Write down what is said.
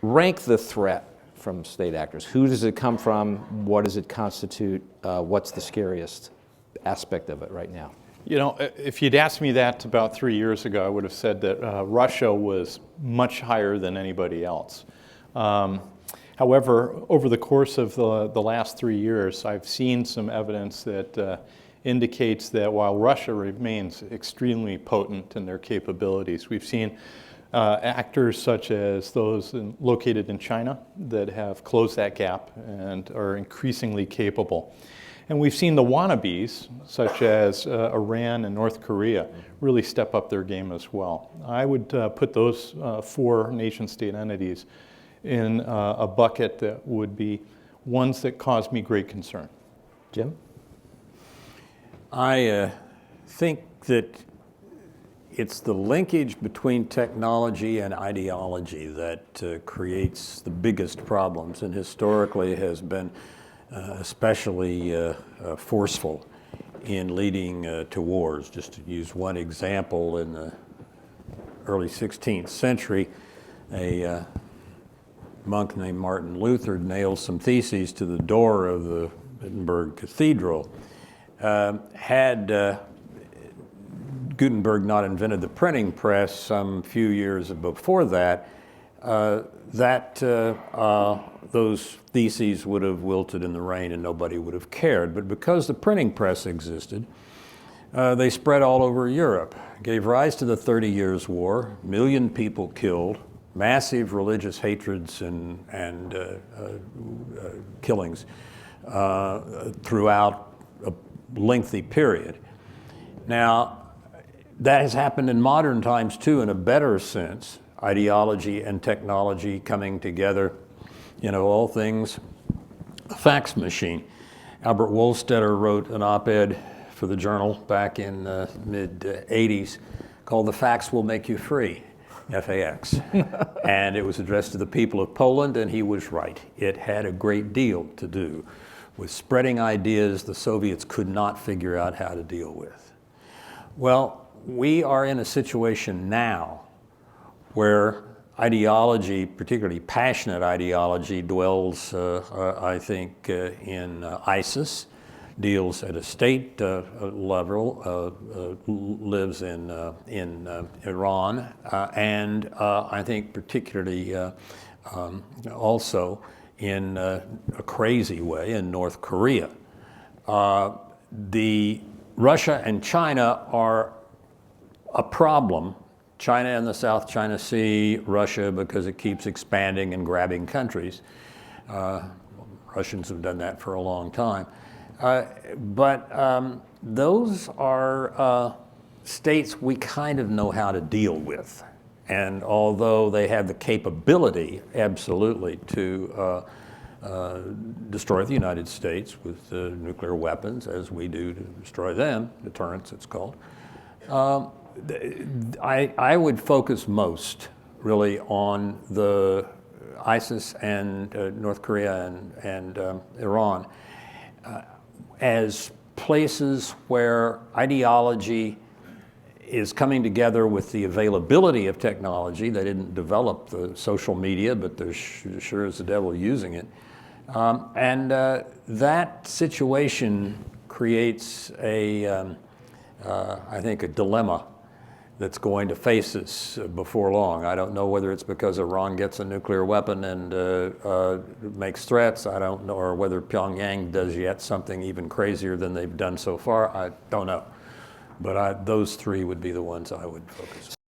rank the threat from state actors. Who does it come from? What does it constitute? What's the scariest aspect of it right now? You know, if you'd asked me that about 3 years ago, I would have said that Russia was much higher than anybody else. However, over the course of the last 3 years, I've seen some evidence that indicates that while Russia remains extremely potent in their capabilities, we've seen actors such as those located in China that have closed that gap and are increasingly capable. And we've seen the wannabes, such as Iran and North Korea, really step up their game as well. I would put those 4 nation-state entities in a bucket that would be ones that cause me great concern. Jim? I think that it's the linkage between technology and ideology that creates the biggest problems, and historically has been especially forceful in leading to wars. Just to use one example, in the early 16th century, a monk named Martin Luther nailed some theses to the door of the Wittenberg Cathedral. Had Gutenberg not invented the printing press some few years before that, those theses would have wilted in the rain and nobody would have cared. But because the printing press existed, they spread all over Europe, gave rise to the 30 Years' War, 1 million people killed, massive religious hatreds and killings throughout a lengthy period. Now, that has happened in modern times too, in a better sense, ideology and technology coming together. You know, all things, a fax machine. Albert Wohlstetter wrote an op-ed for the Journal back in the mid-'80s called "The Fax Will Make You Free," F-A-X. And it was addressed to the people of Poland, and he was right. It had a great deal to do with spreading ideas the Soviets could not figure out how to deal with. Well, we are in a situation now where ideology, particularly passionate ideology, dwells, I think, in ISIS, deals at a state level, lives in Iran, and I think particularly also in a crazy way in North Korea. Russia and China are a problem. China in the South China Sea, Russia because it keeps expanding and grabbing countries. Russians have done that for a long time. But those are states we kind of know how to deal with. And although they have the capability, absolutely, to destroy the United States with nuclear weapons, as we do to destroy them, deterrence it's called, I would focus most really on the ISIS and North Korea and Iran as places where ideology is coming together with the availability of technology. They didn't develop the social media, but they're sure as the devil using it. And that situation creates I think, a dilemma that's going to face us before long. I don't know whether it's because Iran gets a nuclear weapon and makes threats. I don't know, or whether Pyongyang does yet something even crazier than they've done so far. I don't know. But those 3 would be the ones I would focus on.